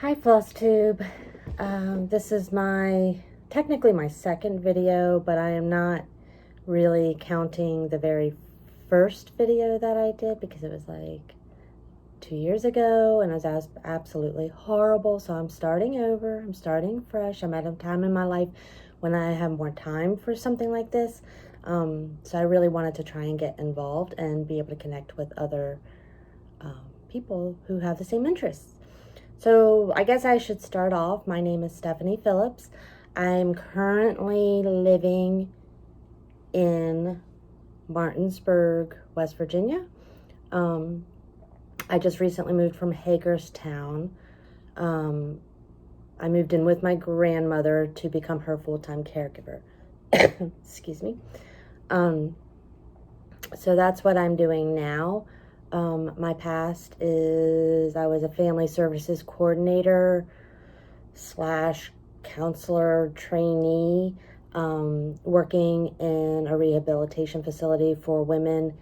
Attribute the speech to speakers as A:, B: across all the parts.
A: Hi Flosstube. This is technically my second video, but I am not really counting the very first video that I did because it was like 2 years ago and it was absolutely horrible. So I'm starting over, I'm starting fresh. I'm at a time in my life when I have more time for something like this. So I really wanted to try and get involved and be able to connect with other people who have the same interests. So I guess I should start off. My name is Stephanie Phillips. I'm currently living in Martinsburg, West Virginia. I just recently moved from Hagerstown. I moved in with my grandmother to become her full-time caregiver. Excuse me. So that's what I'm doing now. My past is I was a family services coordinator / counselor trainee, working in a rehabilitation facility for women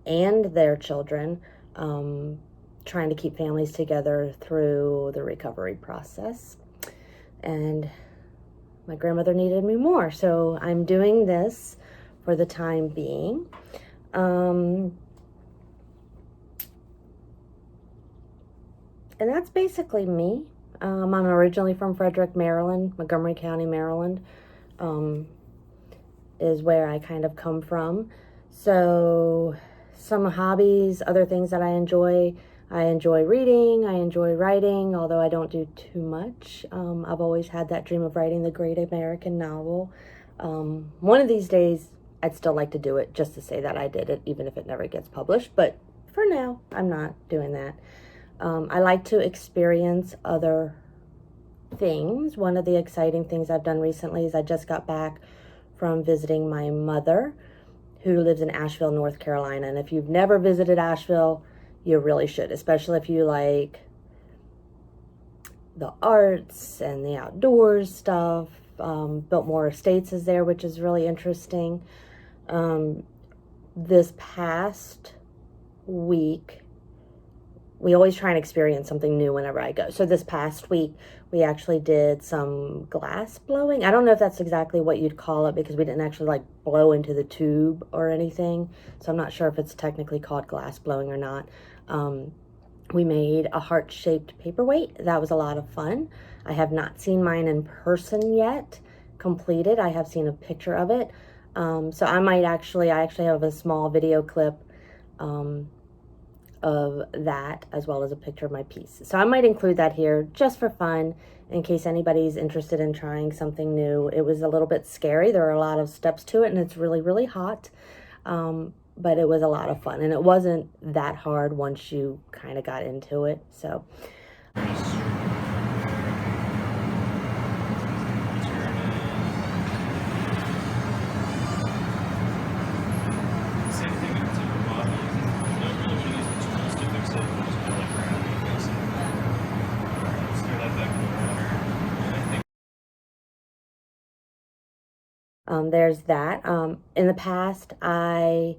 A: and their children, trying to keep families together through the recovery process. And my grandmother needed me more, so I'm doing this for the time being. And that's basically me. I'm originally from Frederick, Maryland. Montgomery County, Maryland, is where I kind of come from. So some hobbies, other things that I enjoy reading, I enjoy writing, although I don't do too much. I've always had that dream of writing the great American novel. One of these days, I'd still like to do it just to say that I did it, even if it never gets published. But for now, I'm not doing that. I like to experience other things. One of the exciting things I've done recently is I just got back from visiting my mother, who lives in Asheville, North Carolina. And if you've never visited Asheville, you really should, especially if you like the arts and the outdoors stuff. Biltmore Estates is there, which is really interesting. This past week, we always try and experience something new whenever I go. So this past week, we actually did some glass blowing. I don't know if that's exactly what you'd call it because we didn't actually like blow into the tube or anything. So I'm not sure if it's technically called glass blowing or not. We made a heart-shaped paperweight. That was a lot of fun. I have not seen mine in person yet, completed. I have seen a picture of it. So I actually have a small video clip of that, as well as a picture of my piece. So I might include that here just for fun, in case anybody's interested in trying something new. It was a little bit scary. There are a lot of steps to it, and it's really, really hot. But it was a lot of fun, and it wasn't that hard once you kind of got into it. So there's that. In the past, I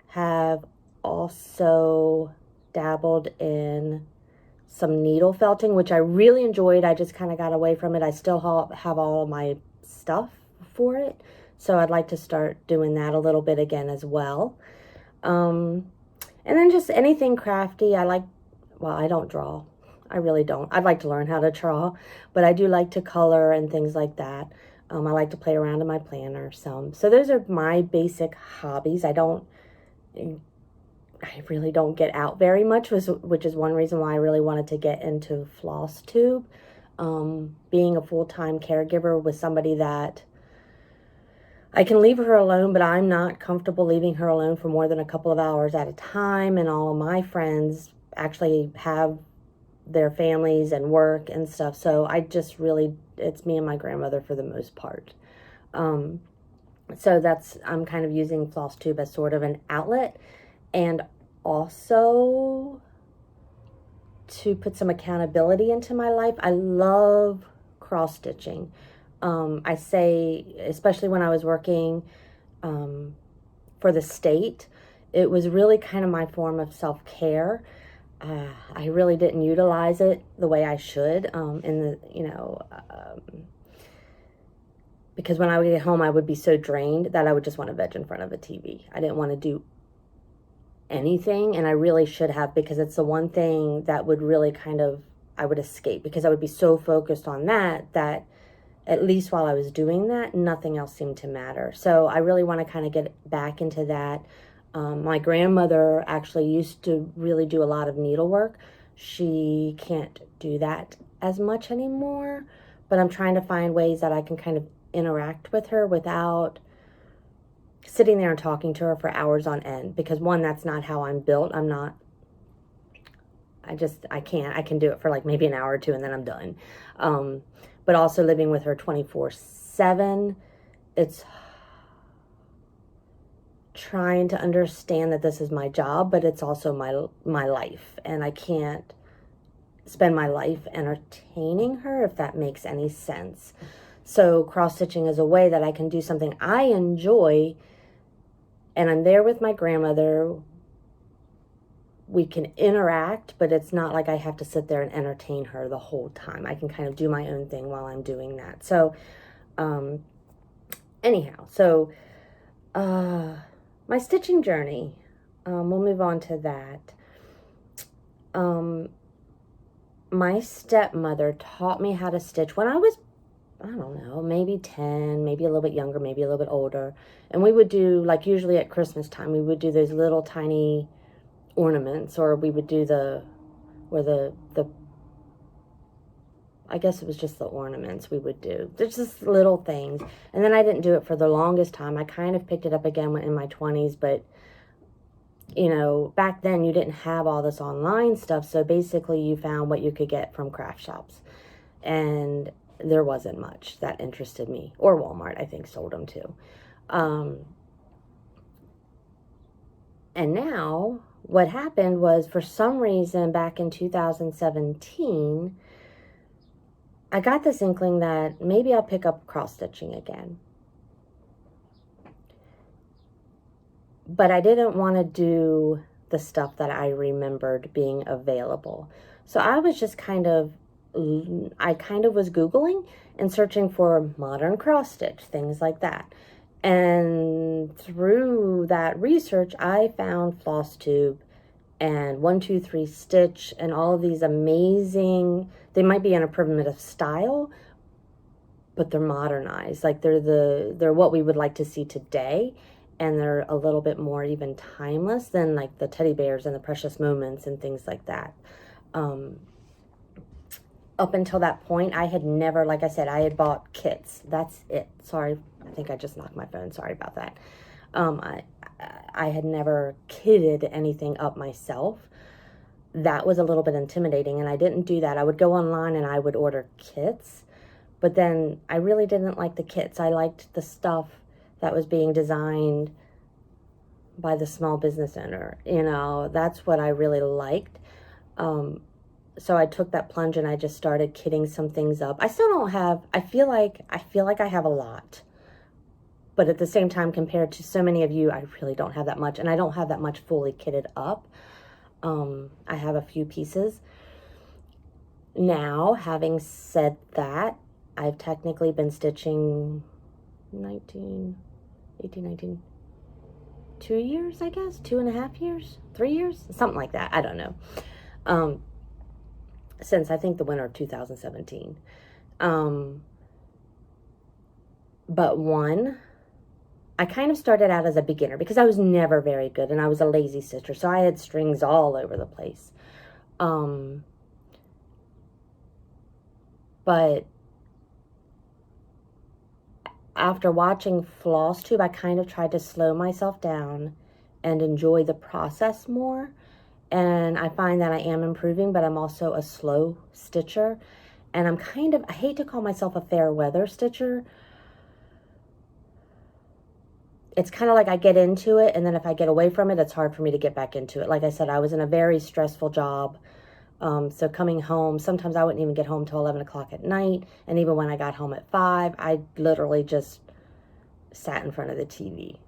A: have also dabbled in some needle felting, which I really enjoyed. I just kind of got away from it. I still have all of my stuff for it, so I'd like to start doing that a little bit again as well. And then just anything crafty. Well, I don't draw. I really don't. I'd like to learn how to draw, but I do like to color and things like that. I like to play around in my planner some. So those are my basic hobbies. I really don't get out very much, which is one reason why I really wanted to get into Flosstube. Being a full-time caregiver with somebody that I can leave her alone, but I'm not comfortable leaving her alone for more than a couple of hours at a time. And all of my friends actually have their families and work and stuff. So it's me and my grandmother for the most part. So I'm kind of using Flosstube as sort of an outlet, and also to put some accountability into my life. I love cross stitching. I say, especially when I was working for the state, it was really kind of my form of self-care. I really didn't utilize it the way I should, because when I would get home, I would be so drained that I would just want to veg in front of a TV. I didn't want to do anything, and I really should have, because it's the one thing that would really I would escape, because I would be so focused on that at least while I was doing that, nothing else seemed to matter. So I really want to kind of get back into that. My grandmother actually used to really do a lot of needlework. She can't do that as much anymore, but I'm trying to find ways that I can kind of interact with her without sitting there and talking to her for hours on end, because one, that's not how I'm built. I can't. I can do it for like maybe an hour or two and then I'm done. But also living with her 24/7, it's trying to understand that this is my job, but it's also my life, and I can't spend my life entertaining her, if that makes any sense. So cross-stitching is a way that I can do something I enjoy, and I'm there with my grandmother. We can interact, but it's not like I have to sit there and entertain her the whole time. I can kind of do my own thing while I'm doing that. So, anyhow, so my stitching journey, we'll move on to that. My stepmother taught me how to stitch when I was, I don't know, maybe 10, maybe a little bit younger, maybe a little bit older. And we would do, like usually at Christmas time, we would do those little tiny ornaments, or we would do I guess it was just the ornaments we would do. There's just little things. And then I didn't do it for the longest time. I kind of picked it up again in my 20s, but you know, back then you didn't have all this online stuff, so basically you found what you could get from craft shops. And there wasn't much that interested me. Or Walmart, I think, sold them too. And now, what happened was, for some reason, back in 2017, I got this inkling that maybe I'll pick up cross-stitching again. But I didn't want to do the stuff that I remembered being available. So I was just I kind of was Googling and searching for modern cross-stitch, things like that. And through that research, I found Flosstube and 123 Stitch and all of these amazing, they might be in a primitive style, but they're modernized. Like they're what we would like to see today, and they're a little bit more even timeless than like the teddy bears and the precious moments and things like that. Up until that point, I had never, like I said, I had bought kits. That's it. Sorry, I think I just knocked my phone. Sorry about that. I had never kitted anything up myself. That was a little bit intimidating, and I didn't do that. I would go online and I would order kits, but then I really didn't like the kits. I liked the stuff that was being designed by the small business owner. You know, that's what I really liked. So I took that plunge and I just started kitting some things up. I still don't have, I feel like I have a lot. But at the same time, compared to so many of you, I really don't have that much. And I don't have that much fully kitted up. I have a few pieces. Now, having said that, I've technically been stitching 19, 18, 19, 2 years, I guess? 2.5 years? 3 years? Something like that. I don't know. Since I think the winter of 2017. But I kind of started out as a beginner because I was never very good and I was a lazy stitcher. So I had strings all over the place. But after watching Flosstube, I kind of tried to slow myself down and enjoy the process more. And I find that I am improving, but I'm also a slow stitcher. And I hate to call myself a fair weather stitcher. It's kind of like I get into it, and then if I get away from it, it's hard for me to get back into it. Like I said, I was in a very stressful job. So coming home, sometimes I wouldn't even get home till 11 o'clock at night. And even when I got home at 5, I literally just sat in front of the TV.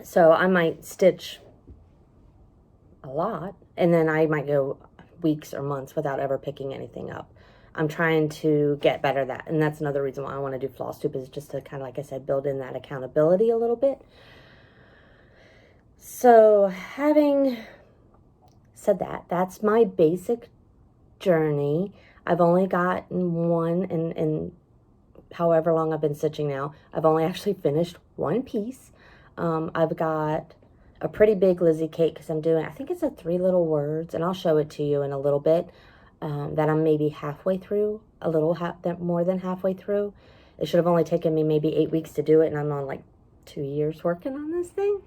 A: So I might stitch a lot And then I might go weeks or months without ever picking anything up. I'm trying to get better at that. And that's another reason why I want to do Flosstube, is just to kind of, like I said, build in that accountability a little bit. So having said that, that's my basic journey. I've only gotten one, in however long I've been stitching now, I've only actually finished one piece. I've got a pretty big Lizzy Kate, because I'm doing, I think it's a 3 little words, and I'll show it to you in a little bit, that I'm maybe halfway through, a little more than halfway through. It should have only taken me maybe 8 weeks to do it, and I'm on like 2 years working on this thing.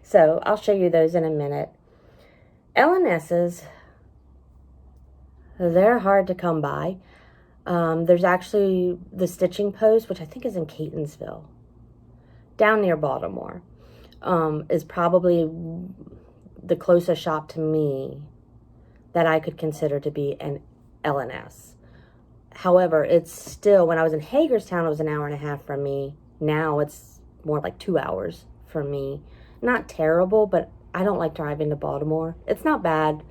A: So I'll show you those in a minute. L&S's, they're hard to come by. There's actually the Stitching Post, which I think is in Catonsville, down near Baltimore, is probably the closest shop to me that I could consider to be an L&S. However, it's still, when I was in Hagerstown, it was an hour and a half from me. Now it's more like 2 hours from me. Not terrible, but I don't like driving to Baltimore. It's not bad,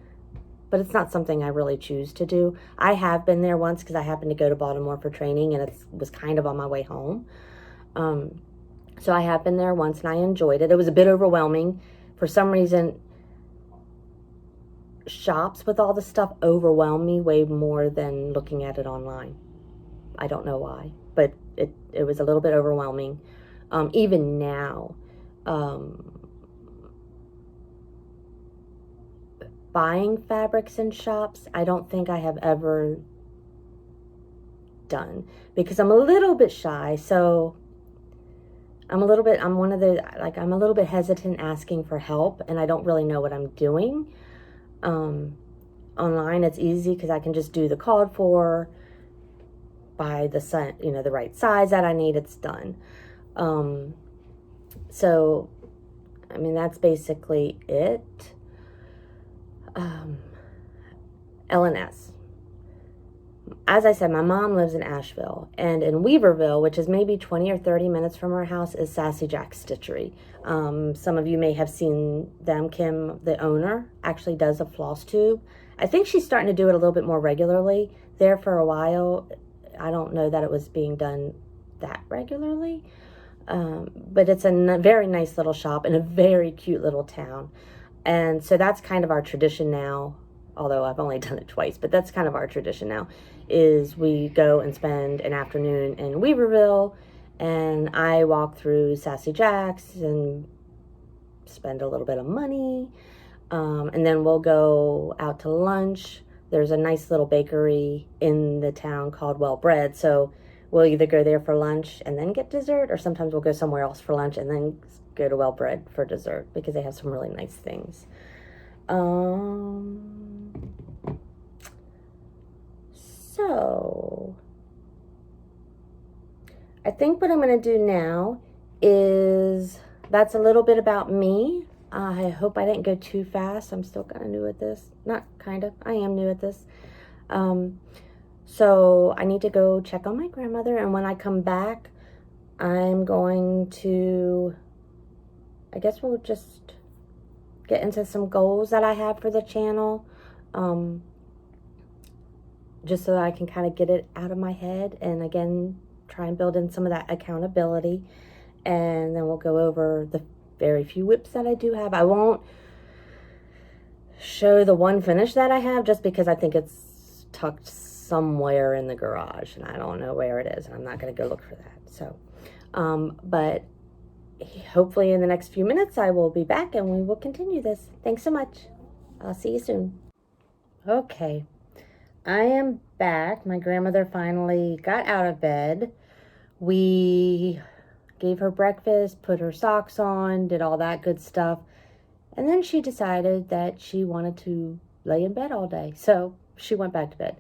A: but it's not something I really choose to do. I have been there once because I happened to go to Baltimore for training, and it was kind of on my way home. So I have been there once, and I enjoyed it. It was a bit overwhelming. For some reason, shops with all the stuff overwhelm me way more than looking at it online. I don't know why, but it was a little bit overwhelming. Even now, buying fabrics in shops, I don't think I have ever done, because I'm a little bit shy. So I'm a little bit hesitant asking for help, and I don't really know what I'm doing. Online, it's easy because I can just do the called for, buy the right size that I need, it's done. So, I mean, that's basically it. L&S. As I said, my mom lives in Asheville, and in Weaverville, which is maybe 20 or 30 minutes from our house, is Sassy Jack's Stitchery. Some of you may have seen them. Kim, the owner, actually does a Flosstube. I think she's starting to do it a little bit more regularly. There for a while, I don't know that it was being done that regularly, but it's a very nice little shop in a very cute little town. And so that's kind of our tradition now, although I've only done it twice, but that's kind of our tradition now, is we go and spend an afternoon in Weaverville, and I walk through Sassy Jack's and spend a little bit of money, and then we'll go out to lunch. There's a nice little bakery in the town called Well Bread, so we'll either go there for lunch and then get dessert, or sometimes we'll go somewhere else for lunch and then go to Well Bread for dessert, because they have some really nice things. So I think what I'm going to do now is, that's a little bit about me. I hope I didn't go too fast. I'm still kind of new at this. Not kind of. I am new at this. So I need to go check on my grandmother, and when I come back, I'm going to, I guess we'll just get into some goals that I have for the channel, just so that I can kind of get it out of my head, and again, try and build in some of that accountability. And then we'll go over the very few whips that I do have. I won't show the one finish that I have, just because I think it's tucked somewhere in the garage, and I don't know where it is, and I'm not going to go look for that. So, but hopefully in the next few minutes I will be back, and we will continue this. Thanks so much. I'll see you soon. Okay, I am back. My grandmother finally got out of bed. We gave her breakfast, put her socks on, did all that good stuff, and then she decided that she wanted to lay in bed all day, so she went back to bed.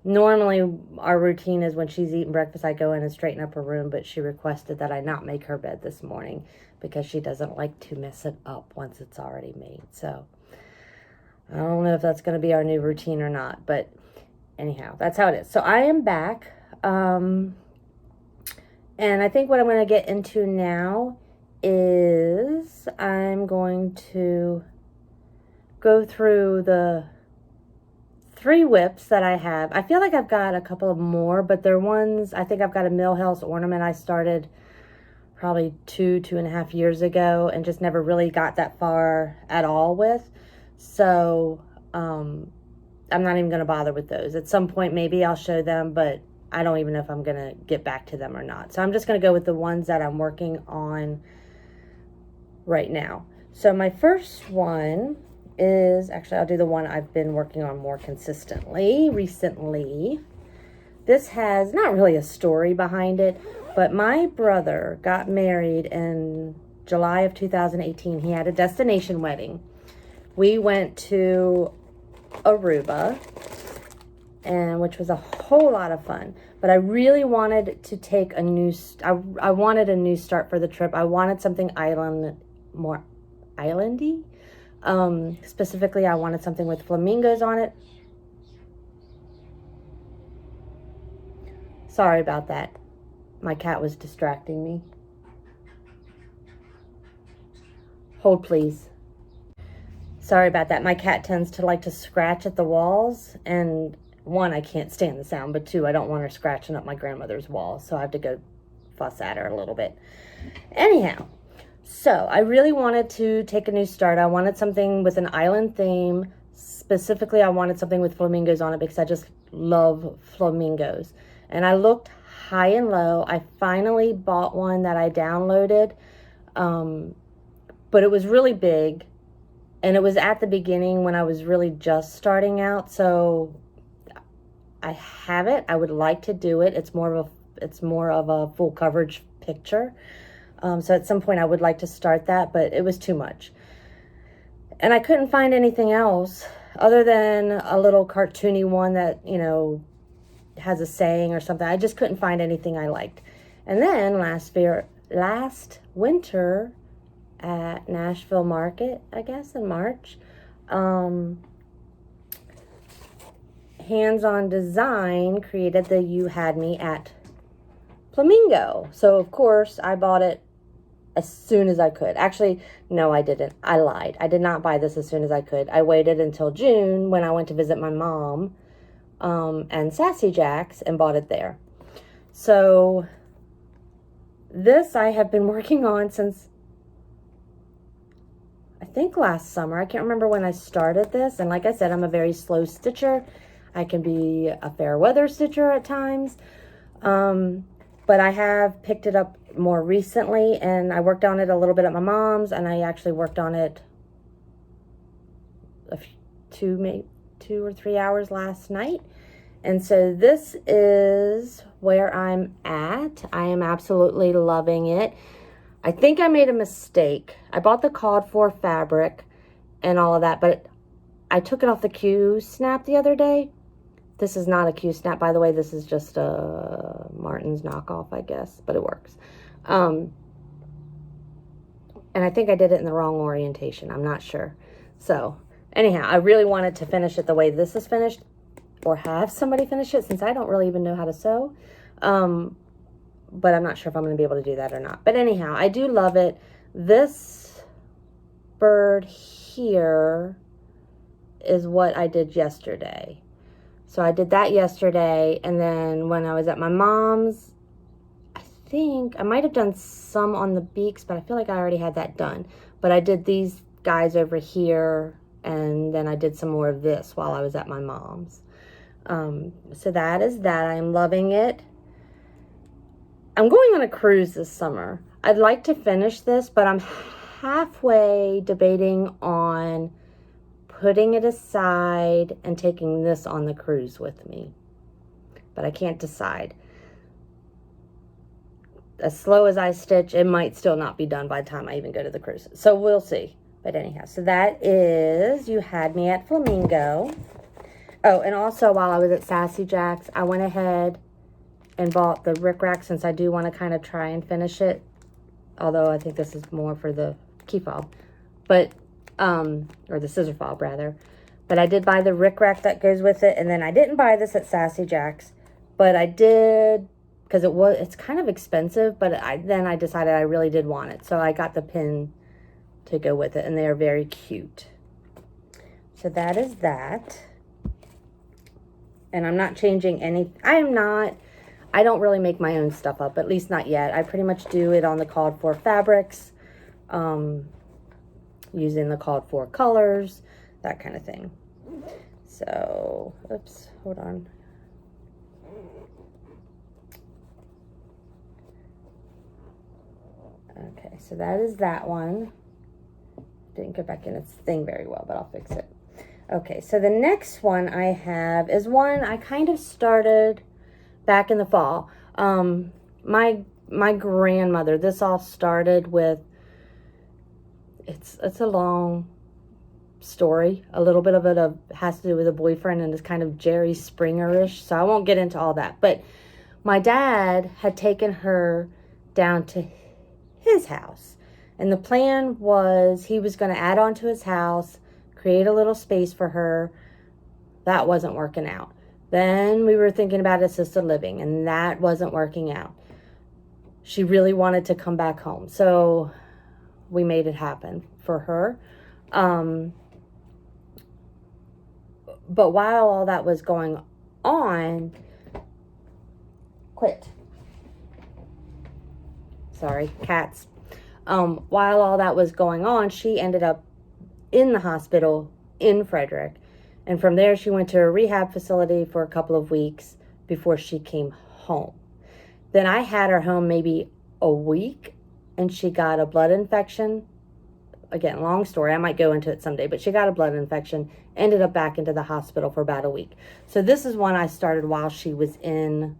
A: Normally our routine is when she's eating breakfast, I go in and straighten up her room, but she requested that I not make her bed this morning because she doesn't like to mess it up once it's already made. So I don't know if that's going to be our new routine or not, but anyhow, that's how it is. So I am back. And I think what I'm going to get into now is I'm going to go through the 3 whips that I have. I feel like I've got a couple of more, but they're ones, I think I've got a Millhouse ornament I started probably 2.5 years ago and just never really got that far at all with. So I'm not even going to bother with those. At some point maybe I'll show them, but I don't even know if I'm going to get back to them or not. So I'm just going to go with the ones that I'm working on right now. So my first one is, actually I'll do the one I've been working on more consistently recently. This has not really a story behind it, but my brother got married in July of 2018. He had a destination wedding. We went to Aruba, and which was a whole lot of fun. But I really wanted to take a new, I wanted a new start for the trip. I wanted something more islandy. Specifically, I wanted something with flamingos on it. Sorry about that. My cat was distracting me. Hold, please. Sorry about that. My cat tends to like to scratch at the walls, and 1, I can't stand the sound, but 2, I don't want her scratching up my grandmother's walls, so I have to go fuss at her a little bit. Anyhow, so I really wanted to take a new start. I wanted something with an island theme. Specifically, I wanted something with flamingos on it because I just love flamingos. And I looked high and low. I finally bought one that I downloaded, but it was really big, and it was at the beginning when I was really just starting out. So I have it. I would like to do it. It's more of a full coverage picture. So at some point I would like to start that, but it was too much. And I couldn't find anything else other than a little cartoony one that, you know, has a saying or something. I just couldn't find anything I liked. And then last winter at Nashville Market, I guess in March, Hands On Design created the You Had Me at Flamingo. So of course I bought it as soon as I could. Actually, no, I didn't. I lied. I did not buy this as soon as I could. I waited until June when I went to visit my mom and Sassy Jack's and bought it there. So this I have been working on since I think last summer. I can't remember when I started this. And like I said, I'm a very slow stitcher. I can be a fair weather stitcher at times. But I have picked it up more recently, and I worked on it a little bit at my mom's, and I actually worked on it maybe 2 or 3 hours last night. And so this is where I'm at. I am absolutely loving it. I think I made a mistake. I bought the called for fabric and all of that, but I took it off the Q snap the other day. This is not a Q snap, by the way. This is just a Martin's knockoff, I guess, but it works. And I think I did it in the wrong orientation. I'm not sure. So anyhow, I really wanted to finish it the way this is finished, or have somebody finish it, since I don't really even know how to sew. But I'm not sure if I'm going to be able to do that or not. But anyhow, I do love it. This bird here is what I did yesterday. So I did that yesterday, and then when I was at my mom's, I think I might have done some on the beaks, but I feel like I already had that done. But I did these guys over here, and then I did some more of this while I was at my mom's. So that is that. I am loving it. I'm going on a cruise this summer. I'd like to finish this, but I'm halfway debating on putting it aside and taking this on the cruise with me. But I can't decide. As slow as I stitch, it might still not be done by the time I even go to the cruise. So we'll see. But anyhow, so that is You Had Me at Flamingo. Oh, and also while I was at Sassy Jack's, I went ahead and bought the rickrack, since I do want to kind of try and finish it. Although I think this is more for the key fob. But or the scissor fob rather. But I did buy the rickrack that goes with it, and then I didn't buy this at Sassy Jack's, but I did because it's kind of expensive, but then I decided I really did want it, so I got the pin to go with it, and they are very cute. So that is that. And I'm not changing any. I don't really make my own stuff up, at least not yet. I pretty much do it on the called for fabrics, using the called for colors, that kind of thing. So, oops, hold on. Okay, so that is that one. Didn't get back in its thing very well, but I'll fix it. Okay, so the next one I have is one I kind of started back in the fall. My grandmother, this all started with, it's a long story. A little bit of it has to do with a boyfriend and is kind of Jerry Springer-ish, so I won't get into all that. But my dad had taken her down to his house, and the plan was he was going to add on to his house, create a little space for her. That wasn't working out. Then we were thinking about assisted living, and that wasn't working out. She really wanted to come back home, so we made it happen for her. But while all that was going on, sorry, cats. While all that was going on, she ended up in the hospital in Frederick. And from there, she went to a rehab facility for a couple of weeks before she came home. Then I had her home maybe a week, and she got a blood infection. Again, long story. I might go into it someday, but she got a blood infection, ended up back into the hospital for about a week. So this is one I started while she was in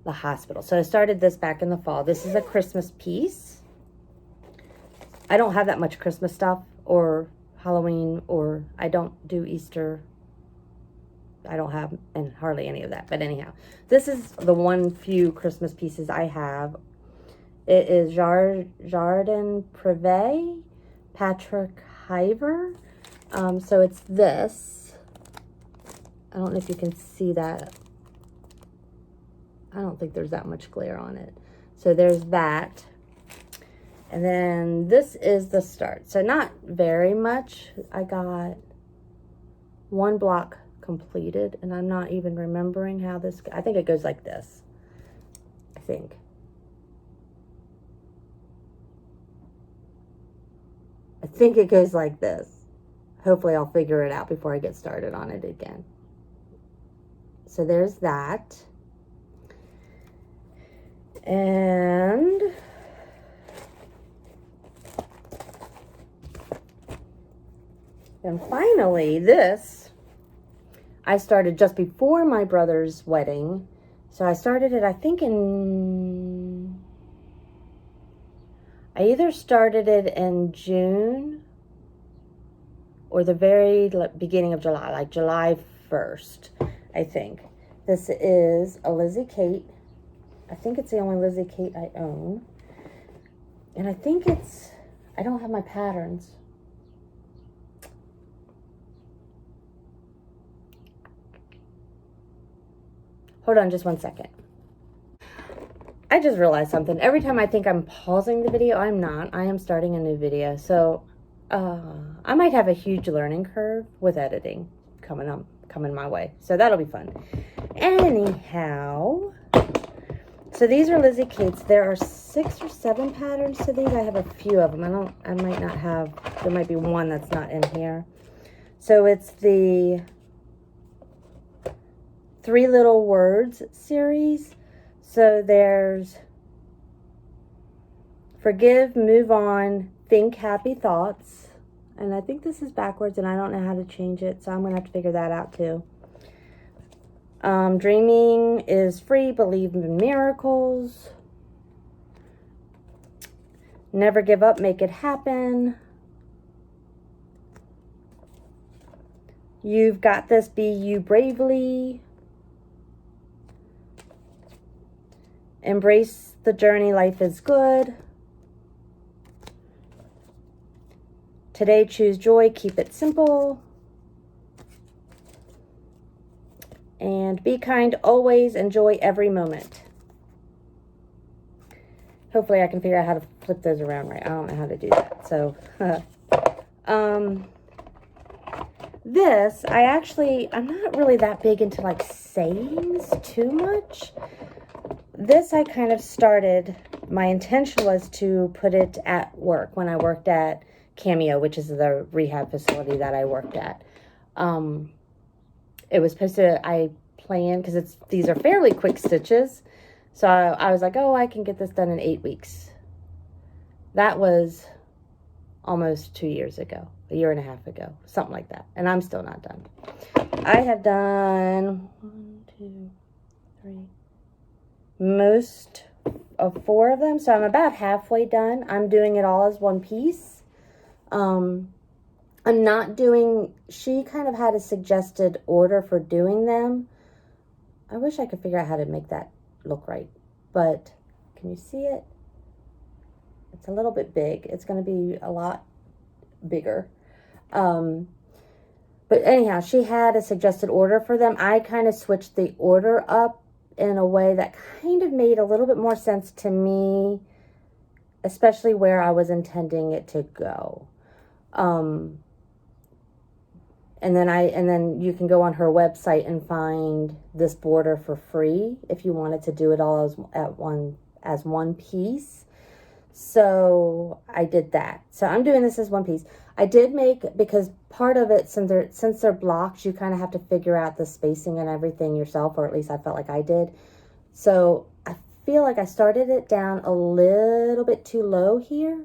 A: the hospital. So I started this back in the fall. This is a Christmas piece. I don't have that much Christmas stuff or Halloween, or I don't do Easter. I don't have and hardly any of that. But anyhow, this is the one few Christmas pieces I have. It is Jardin Privé, Patrick Hiver. So it's this. I don't know if you can see that. I don't think there's that much glare on it. So there's that. And then this is the start. So not very much. I got one block completed, and I'm not even remembering how this, I think it goes like this. I think. It goes like this. Hopefully I'll figure it out before I get started on it again. So there's that. And then finally this, I started just before my brother's wedding. So I started it, I think I either started it in June or the very beginning of July, like July 1st, I think. This is a Lizzy Kate. I think it's the only Lizzy Kate I own. And I think I don't have my patterns. Hold on just one second. I just realized something. Every time I think I'm pausing the video, I'm not. I am starting a new video. So I might have a huge learning curve with editing coming my way. So that'll be fun. Anyhow, so these are Lizzy Kate's. There are 6 or 7 patterns to these. I have a few of them. I might not have, there might be one that's not in here. So it's the 3 Little Words series. So there's forgive, move on, think happy thoughts. And I think this is backwards and I don't know how to change it. So I'm going to have to figure that out too. Dreaming is free, believe in miracles. Never give up, make it happen. You've got this, be you bravely. Embrace the journey, life is good. Today, choose joy, keep it simple. And be kind, always enjoy every moment. Hopefully I can figure out how to flip those around right. I don't know how to do that. So, this, I'm not really that big into like sayings too much. This I kind of started, my intention was to put it at work when I worked at Cameo, which is the rehab facility that I worked at. It was supposed to, I planned, because these are fairly quick stitches. So I was like, oh, I can get this done in 8 weeks. That was almost 2 years ago, a year and a half ago, something like that. And I'm still not done. I have done 1, 2, 3, most of 4 of them. So I'm about halfway done. I'm doing it all as one piece. I'm not doing, she kind of had a suggested order for doing them. I wish I could figure out how to make that look right. But can you see it? It's a little bit big. It's going to be a lot bigger. But anyhow, she had a suggested order for them. I kind of switched the order up in a way that kind of made a little bit more sense to me, especially where I was intending it to go. And then you can go on her website and find this border for free if you wanted to do it all as one piece. So I did that. So I'm doing this as one piece. I did make, because part of it, since they're blocks, you kind of have to figure out the spacing and everything yourself, or at least I felt like I did. So I feel like I started it down a little bit too low here.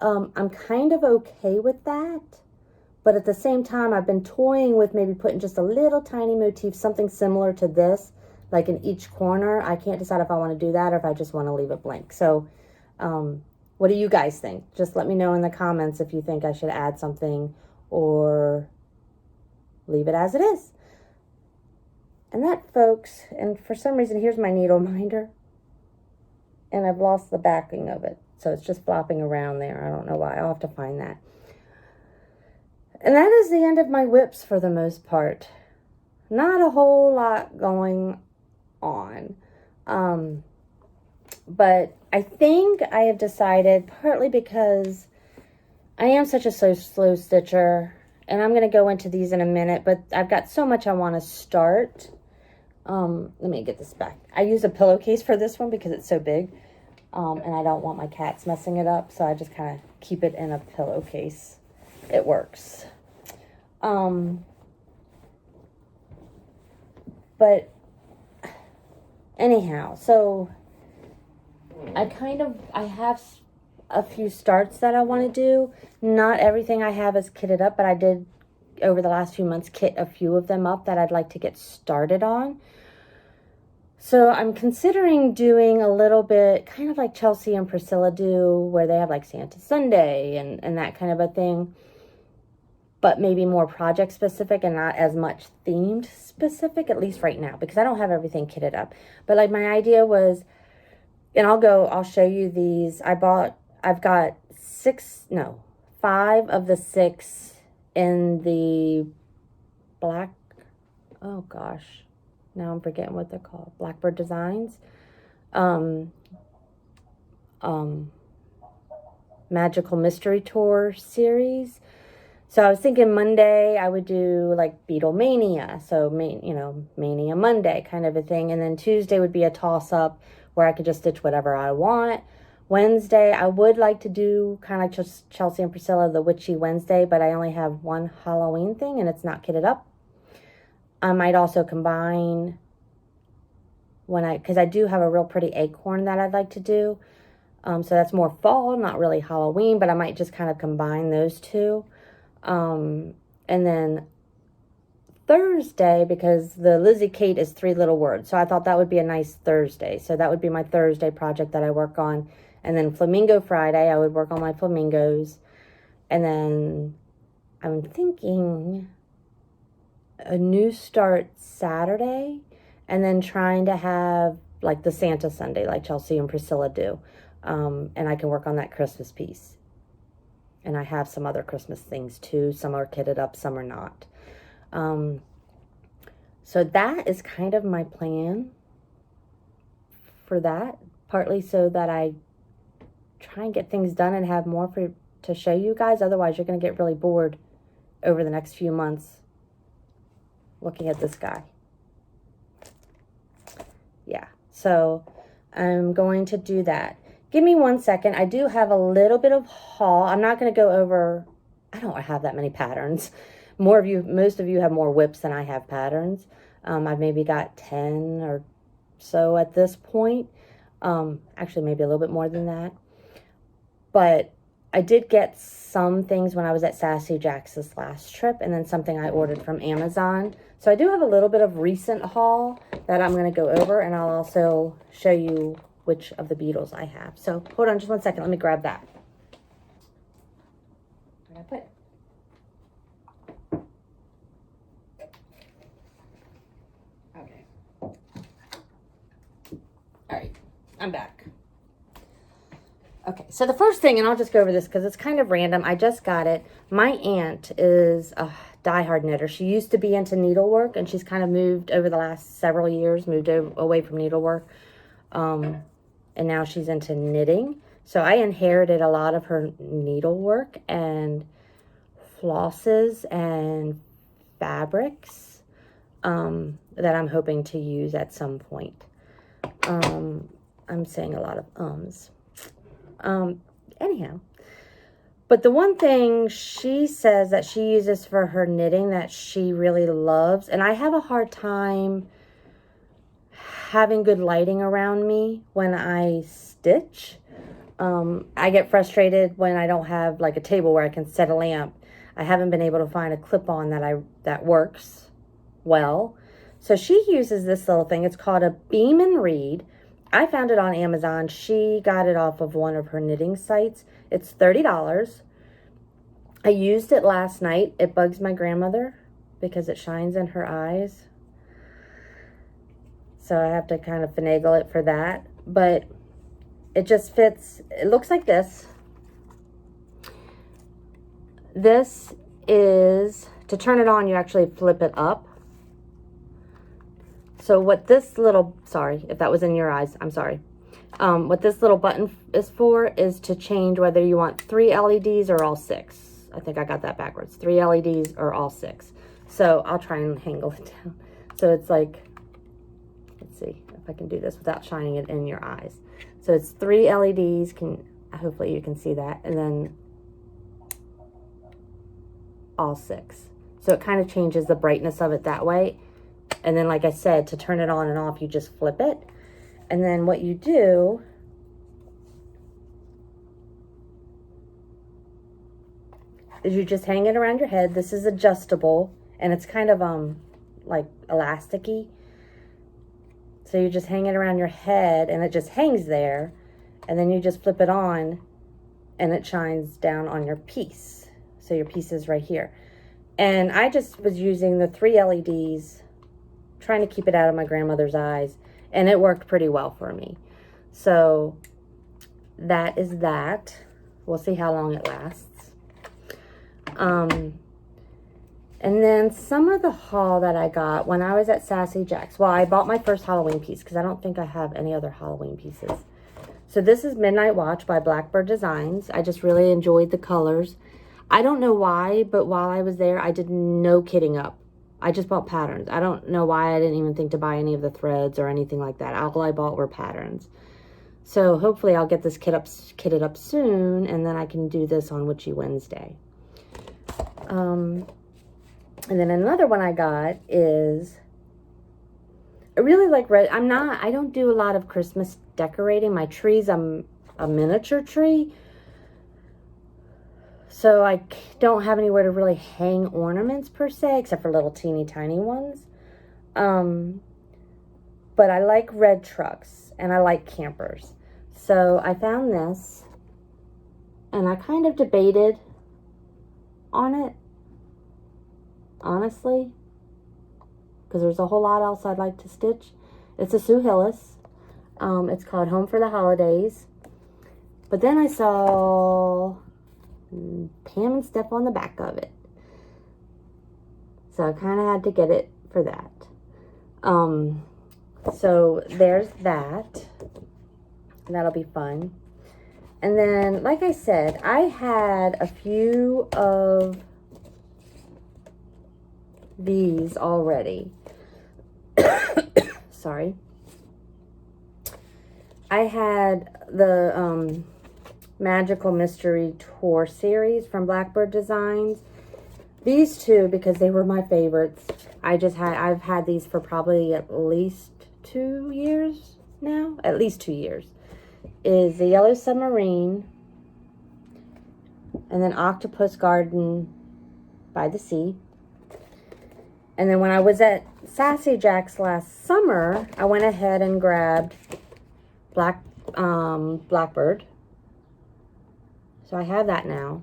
A: I'm kind of okay with that. But at the same time, I've been toying with maybe putting just a little tiny motif, something similar to this, like in each corner. I can't decide if I want to do that or if I just want to leave it blank. So what do you guys think? Just let me know in the comments if you think I should add something or leave it as it is. And that, folks, and for some reason, here's my needle minder. And I've lost the backing of it. So it's just flopping around there. I don't know why. I'll have to find that. And that is the end of my whips for the most part. Not a whole lot going on. But I think I have decided, partly because I am such a slow stitcher, and I'm going to go into these in a minute, but I've got so much I want to start. Let me get this back. I use a pillowcase for this one because it's so big, and I don't want my cats messing it up, so I just kind of keep it in a pillowcase. It works. But anyhow, so I have a few starts that I want to do. Not everything I have is kitted up, but I did, over the last few months, kit a few of them up that I'd like to get started on. So I'm considering doing a little bit, kind of like Chelsea and Priscilla do, where they have like Santa Sunday and that kind of a thing. But maybe more project specific and not as much themed specific, at least right now, because I don't have everything kitted up. But like my idea was, and I'll show you these. I've got 5 of the 6 in the black, oh gosh, now I'm forgetting what they're called. Blackbird Designs. Magical Mystery Tour series. So I was thinking Monday I would do like Beatlemania, so Mania Monday kind of a thing, and then Tuesday would be a toss-up where I could just stitch whatever I want. Wednesday I would like to do kind of like just Chelsea and Priscilla, the Witchy Wednesday, but I only have one Halloween thing and it's not kitted up. I might also combine because I do have a real pretty acorn that I'd like to do. So that's more fall, not really Halloween, but I might just kind of combine those two. And then Thursday, because the Lizzy Kate is 3 little words, so I thought that would be a nice Thursday. So that would be my Thursday project that I work on. And then Flamingo Friday, I would work on my flamingos. And then I'm thinking a new start Saturday, and then trying to have like the Santa Sunday, like Chelsea and Priscilla do. And I can work on that Christmas piece. And I have some other Christmas things too. Some are kitted up, some are not. So that is kind of my plan for that. Partly so that I try and get things done and have more to show you guys. Otherwise, you're going to get really bored over the next few months looking at this guy. Yeah, so I'm going to do that. Give me 1 second. I do have a little bit of haul. I'm not going to go over, I don't have that many patterns. Most of you have more whips than I have patterns. I've maybe got 10 or so at this point. Actually, maybe a little bit more than that. But I did get some things when I was at Sassy Jack's this last trip, and then something I ordered from Amazon. So I do have a little bit of recent haul that I'm going to go over, and I'll also show you which of the beetles I have. So hold on just 1 second. Let me grab that. Where did I put it? Okay. All right. I'm back. Okay, so the first thing, and I'll just go over this because it's kind of random. I just got it. My aunt is a diehard knitter. She used to be into needlework, and she's kind of moved over the last several years, moved away from needlework. And now she's into knitting. So I inherited a lot of her needlework and flosses and fabrics that I'm hoping to use at some point. I'm saying a lot of ums. Anyhow, but the one thing she says that she uses for her knitting that she really loves, and I have a hard time having good lighting around me when I stitch. I get frustrated when I don't have like a table where I can set a lamp. I haven't been able to find a clip-on that works well. So she uses this little thing. It's called a Beam and Read. I found it on Amazon. She got it off of one of her knitting sites. It's $30. I used it last night. It bugs my grandmother because it shines in her eyes. So I have to kind of finagle it for that. But it just fits. It looks like this. This is, to turn it on, you actually flip it up. So what this little, sorry, if that was in your eyes, I'm sorry. What this little button is for is to change whether you want 3 LEDs or all 6. I think I got that backwards. 3 LEDs or all 6. So I'll try and angle it down. So it's like, let's see if I can do this without shining it in your eyes. So it's 3 LEDs, hopefully you can see that, and then all 6. So it kind of changes the brightness of it that way. And then, like I said, to turn it on and off, you just flip it. And then what you do is you just hang it around your head. This is adjustable, and it's kind of like elasticy. So you just hang it around your head, and it just hangs there. And then you just flip it on, and it shines down on your piece. So your piece is right here. And I just was using the 3 LEDs, trying to keep it out of my grandmother's eyes, and it worked pretty well for me. So that is that. We'll see how long it lasts. And then some of the haul that I got when I was at Sassy Jack's. Well, I bought my first Halloween piece because I don't think I have any other Halloween pieces. So this is Midnight Watch by Blackbird Designs. I just really enjoyed the colors. I don't know why, but while I was there, I did no kitting up. I just bought patterns. I don't know why I didn't even think to buy any of the threads or anything like that. All I bought were patterns. So hopefully I'll get this kitted up soon, and then I can do this on Witchy Wednesday. And then another one I got is, I really like red. I don't do a lot of Christmas decorating. My tree's a miniature tree. So I don't have anywhere to really hang ornaments per se, except for little teeny tiny ones. But I like red trucks and I like campers. So I found this and I kind of debated on it, honestly, because there's a whole lot else I'd like to stitch. It's a Sue Hillis. It's called Home for the Holidays. But then I saw Pam and Steph on the back of it. So I kind of had to get it for that. So there's that. That'll be fun. And then, like I said, I had a few of these already. Sorry. I had the Magical Mystery Tour series from Blackbird Designs. These two, because they were my favorites, I've had these for probably at least 2 years now. At least 2 years. Is the Yellow Submarine, and then Octopus Garden by the Sea. And then when I was at Sassy Jack's last summer, I went ahead and grabbed Blackbird. So I have that now.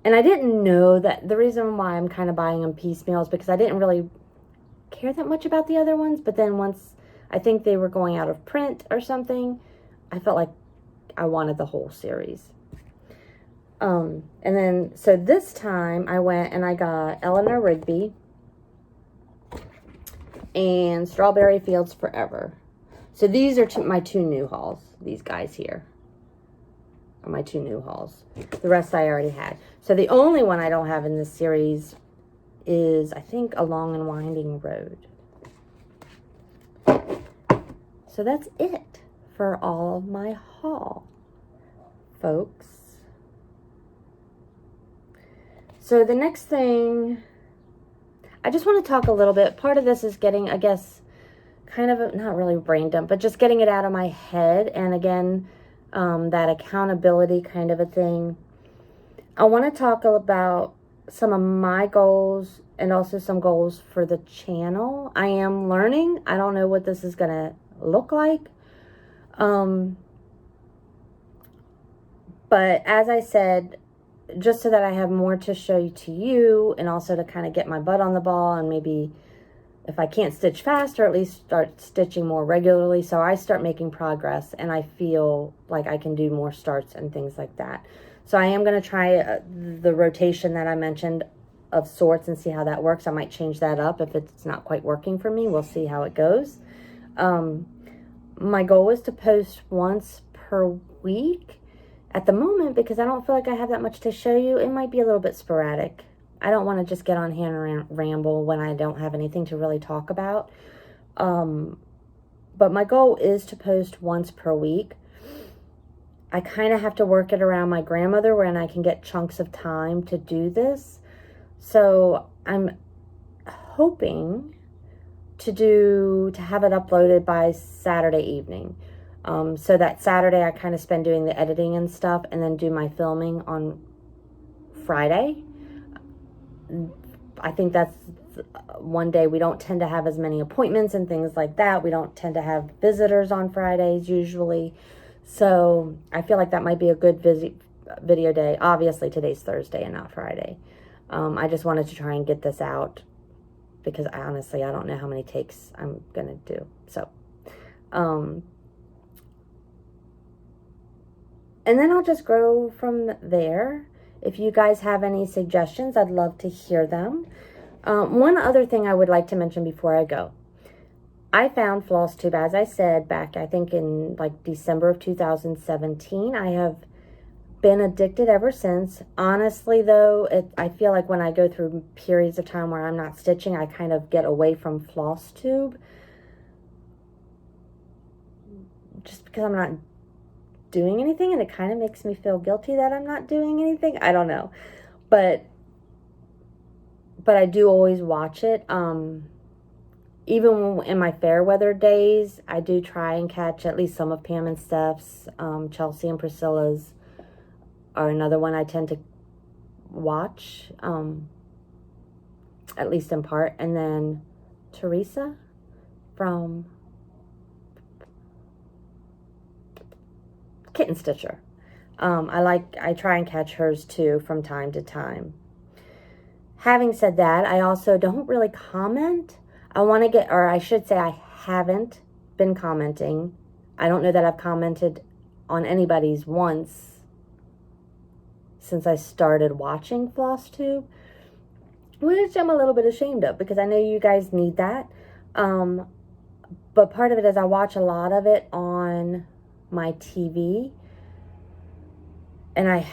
A: And I didn't know that the reason why I'm kind of buying them piecemeal is because I didn't really care that much about the other ones. But then once I think they were going out of print or something, I felt like I wanted the whole series. And then, so this time I went and I got Eleanor Rigby and Strawberry Fields Forever. So these are my two new hauls. These guys here are my two new hauls. The rest I already had. So the only one I don't have in this series is, I think, A Long and Winding Road. So that's it for all of my haul, folks. So the next thing, I just want to talk a little bit. Part of this is getting, I guess, kind of, not really brain dump, but just getting it out of my head. And again, that accountability kind of a thing. I want to talk about some of my goals and also some goals for the channel. I am learning. I don't know what this is going to look like. But as I said, just so that I have more to show you to you, and also to kind of get my butt on the ball, and maybe if I can't stitch faster, at least start stitching more regularly, so I start making progress and I feel like I can do more starts and things like that. So I am going to try the rotation that I mentioned of sorts and see how that works. I might change that up if it's not quite working for me. We'll see how it goes. My goal is to post once per week. At the moment, because I don't feel like I have that much to show you, it might be a little bit sporadic. I don't want to just get on here and ramble when I don't have anything to really talk about. But my goal is to post once per week. I kind of have to work it around my grandmother when I can get chunks of time to do this. So I'm hoping to have it uploaded by Saturday evening. So that Saturday I kind of spend doing the editing and stuff, and then do my filming on Friday. I think that's one day we don't tend to have as many appointments and things like that. We don't tend to have visitors on Fridays usually. So I feel like that might be a good video day. Obviously today's Thursday and not Friday. I just wanted to try and get this out because honestly I don't know how many takes I'm going to do. So, and then I'll just grow from there. If you guys have any suggestions, I'd love to hear them. One other thing I would like to mention before I go. I found Flosstube, as I said, back I think in like December of 2017. I have been addicted ever since. Honestly though, I feel like when I go through periods of time where I'm not stitching, I kind of get away from Flosstube. Just because I'm not doing anything, and it kind of makes me feel guilty that I'm not doing anything. I don't know, but I do always watch it. Even in my fair weather days, I do try and catch at least some of Pam and Steph's. Chelsea and Priscilla's are another one I tend to watch, at least in part. And then Teresa from Kitten Stitcher. I try and catch hers too from time to time. Having said that, I also don't really comment. I want to get, or I should say I haven't been commenting. I don't know that I've commented on anybody's once since I started watching Flosstube, which I'm a little bit ashamed of because I know you guys need that. But part of it is I watch a lot of it on my TV, and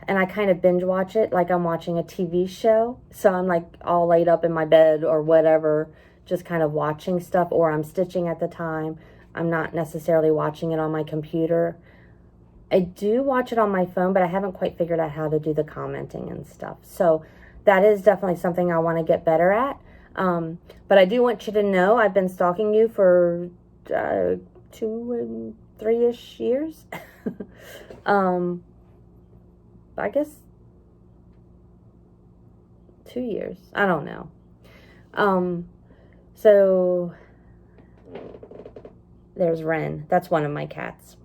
A: and I kind of binge watch it like I'm watching a TV show. So I'm like all laid up in my bed or whatever, just kind of watching stuff, or I'm stitching at the time. I'm not necessarily watching it on my computer. I do watch it on my phone, but I haven't quite figured out how to do the commenting and stuff. So that is definitely something I want to get better at. But I do want you to know I've been stalking you for 2 and 3-ish years. I guess 2 years. I don't know. So there's Ren. That's one of my cats.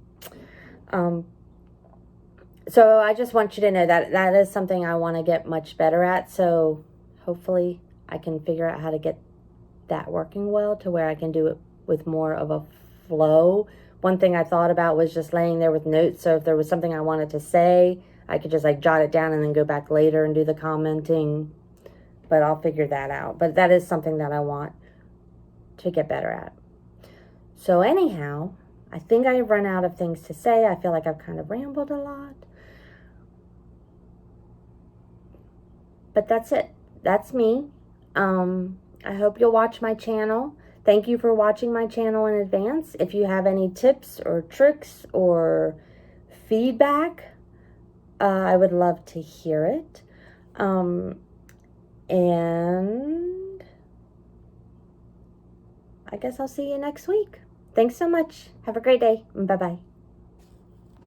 A: So I just want you to know that that is something I want to get much better at. So hopefully I can figure out how to get that working well to where I can do it with more of a flow. One thing I thought about was just laying there with notes. So if there was something I wanted to say, I could just like jot it down and then go back later and do the commenting. But I'll figure that out. But that is something that I want to get better at. So anyhow, I think I've run out of things to say. I feel like I've kind of rambled a lot. But that's it. That's me. I hope you'll watch my channel. Thank you for watching my channel in advance. If you have any tips or tricks or feedback, I would love to hear it. And I guess I'll see you next week. Thanks so much. Have a great day. Bye-bye.